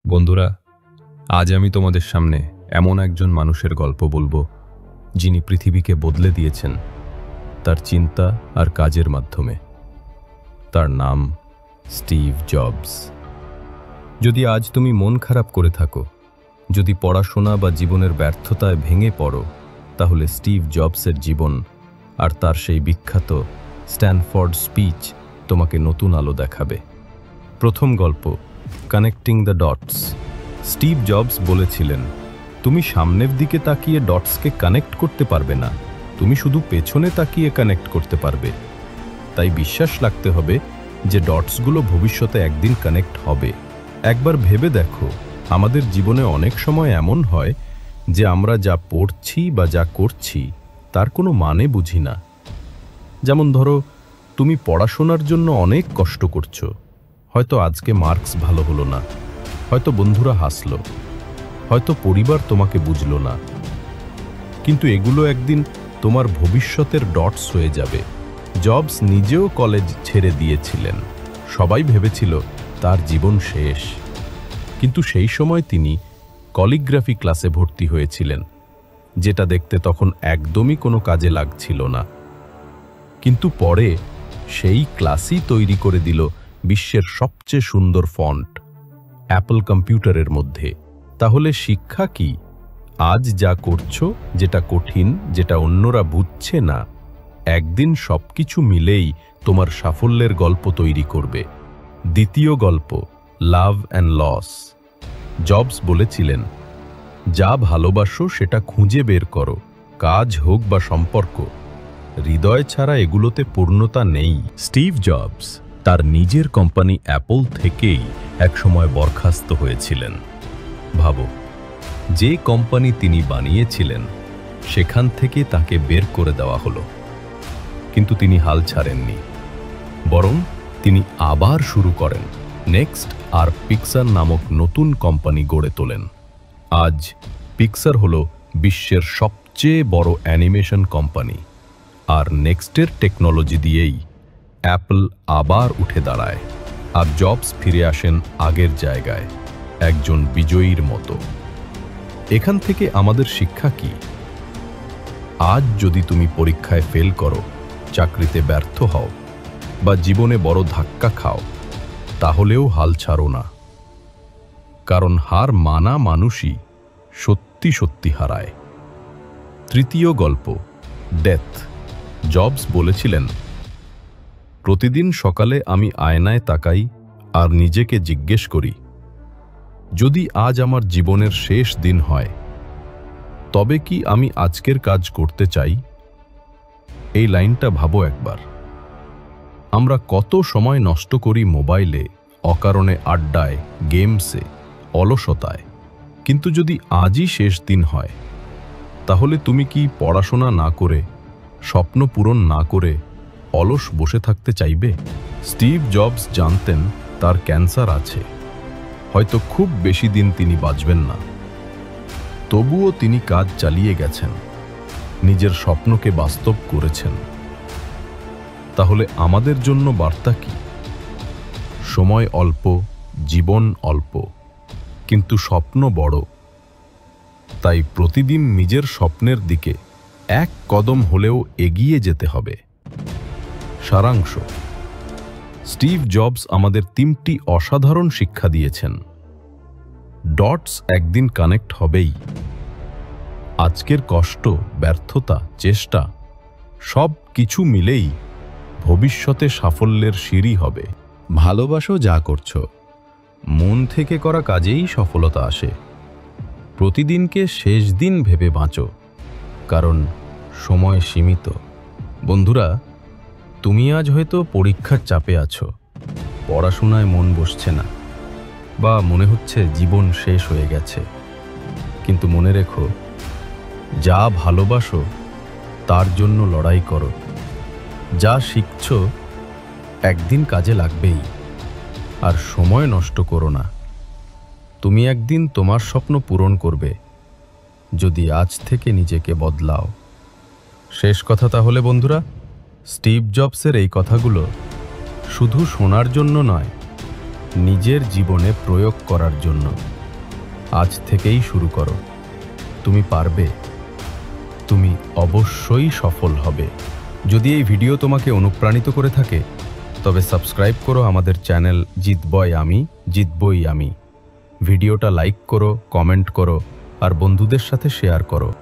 বন্ধুরা, আজ আমি তোমাদের সামনে এমন একজন মানুষের গল্প বলবো যিনি পৃথিবীকে বদলে দিয়েছেন তার চিন্তা আর কাজের মাধ্যমে। তার নাম স্টিভ জবস। যদি আজ তুমি মন খারাপ করে থাকো, যদি পড়াশোনা বা জীবনের ব্যর্থতায় ভেঙে পড়ো, তাহলে স্টিভ জবসের জীবন আর তার সেই বিখ্যাত স্ট্যানফোর্ড স্পিচ তোমাকে নতুন আলো দেখাবে। প্রথম গল্প, connecting the dots. Steve jobs বলেছিলেন, তুমি সামনের দিকে তাকিয়ে ডটসকে কানেক্ট করতে পারবে না, তুমি শুধু পেছনে তাকিয়ে কানেক্ট করতে পারবে। তাই বিশ্বাস রাখতে হবে যে ডটসগুলো ভবিষ্যতে একদিন কানেক্ট হবে। একবার ভেবে দেখো, আমাদের জীবনে অনেক সময় এমন হয় যে আমরা যা পড়ছি বা যা করছি তার কোনো মানে বুঝি না। যেমন ধরো, তুমি পড়াশোনার জন্য অনেক কষ্ট করছো, হয়তো আজকে মার্কস ভালো হলো না, হয়তো বন্ধুরা হাসলো, হয়তো পরিবার তোমাকে বুঝলো না, কিন্তু এগুলো একদিন তোমার ভবিষ্যতের ডটস হয়ে যাবে। জবস নিজেও কলেজ ছেড়ে দিয়েছিলেন, সবাই ভেবেছিল তার জীবন শেষ, কিন্তু সেই সময় তিনি ক্যালিগ্রাফি ক্লাসে ভর্তি হয়েছিলেন, যেটা দেখতে তখন একদমই কোনো কাজে লাগছিল না, কিন্তু পরে সেই ক্লাসই তৈরি করে দিল বিশ্বের সবচেয়ে সুন্দর ফন্ট অ্যাপল কম্পিউটারের মধ্যে। তাহলে শিক্ষা কি? আজ যা করছো, যেটা কঠিন, যেটা অন্যরা বুঝছে না, একদিন সবকিছু মিলেই তোমার সাফল্যের গল্প তৈরি করবে। দ্বিতীয় গল্প, লাভ অ্যান্ড লস। জবস বলেছিলেন, যা ভালোবাসো সেটা খুঁজে বের করো, কাজ হোক বা সম্পর্ক, হৃদয় ছাড়া এগুলোতে পূর্ণতা নেই। স্টিভ জবস তার নিজের কোম্পানি অ্যাপল থেকেই একসময় বরখাস্ত হয়েছিলেন। ভাবো, যে কোম্পানি তিনি বানিয়েছিলেন সেখান থেকে তাকে বের করে দেওয়া হলো, কিন্তু তিনি হাল ছাড়েননি, বরং তিনি আবার শুরু করেন নেক্সট আর পিক্সার নামক নতুন কোম্পানি গড়ে তোলেন। আজ পিক্সার হলো বিশ্বের সবচেয়ে বড় অ্যানিমেশন কোম্পানি, আর নেক্সটের টেকনোলজি দিয়েই অ্যাপল আবার উঠে দাঁড়ায়, আর জবস ফিরে আসেন আগের জায়গায়, একজন বিজয়ীর মতো। এখান থেকে আমাদের শিক্ষা কি? আজ যদি তুমি পরীক্ষায় ফেল করো, চাকরিতে ব্যর্থ হও বা জীবনে বড় ধাক্কা খাও, তাহলেও হাল ছাড়ো না, কারণ হার মানা মানুষই সত্যি সত্যি হারায়। তৃতীয় গল্প, ডেথ। জবস বলেছিলেন, প্রতিদিন সকালে আমি আয়নায় তাকাই আর নিজেকে জিজ্ঞেস করি, যদি আজ আমার জীবনের শেষ দিন হয়, তবে কি আমি আজকের কাজ করতে চাই? এই লাইনটা ভাবো একবার। আমরা কত সময় নষ্ট করি মোবাইলে, অকারণে আড্ডায়, গেমসে, অলসতায়, কিন্তু যদি আজই শেষ দিন হয়, তাহলে তুমি কি পড়াশোনা না করে, স্বপ্ন পূরণ না করে অলস বসে থাকতে চাইবে? স্টিভ জবস জানতেন তার ক্যান্সার আছে, হয়তো খুব বেশি দিন তিনি বাঁচবেন না, তবুও তিনি কাজ চালিয়ে গেছেন, নিজের স্বপ্নকে বাস্তব করেছেন। তাহলে আমাদের জন্য বার্তা কি? সময় অল্প, জীবন অল্প, কিন্তু স্বপ্ন বড়। তাই প্রতিদিন নিজের স্বপ্নের দিকে এক কদম হলেও এগিয়ে যেতে হবে। সারাংশ, স্টিভ জবস আমাদের তিনটি অসাধারণ শিক্ষা দিয়েছেন। ডটস একদিন কানেক্ট হবেই। আজকের কষ্ট, ব্যর্থতা, চেষ্টা সব কিছু মিলেই ভবিষ্যতে সাফল্যের সিঁড়ি হবে। ভালোবাসো যা করছো, মন থেকে করা কাজেই সফলতা আসে। প্রতিদিনকে শেষ দিন ভেবে বাঁচো, কারণ সময় সীমিত। বন্ধুরা, তুমি আজ হয়তো পরীক্ষার চাপে আছো, পড়াশোনায় মন বসছে না, বা মনে হচ্ছে জীবন শেষ হয়ে গেছে, কিন্তু মনে রেখো, যা ভালোবাসো তার জন্য লড়াই করো। যা শিখছো একদিন কাজে লাগবেই, আর সময় নষ্ট করো না। তুমি একদিন তোমার স্বপ্ন পূরণ করবে, যদি আজ থেকে নিজেকে বদলাও। শেষ কথা তাহলে বন্ধুরা, স্টিভ জবসের এই কথাগুলো শুধু শোনার জন্য নয়, নিজের জীবনে প্রয়োগ করার জন্য। আজ থেকেই শুরু করো। তুমি পারবে। তুমি অবশ্যই সফল হবে। যদি এই ভিডিও তোমাকে অনুপ্রাণিত করে থাকে তবে সাবস্ক্রাইব করো আমাদের চ্যানেল জিতবই আমি। ভিডিওটা লাইক করো, কমেন্ট করো আর বন্ধুদের সাথে শেয়ার করো।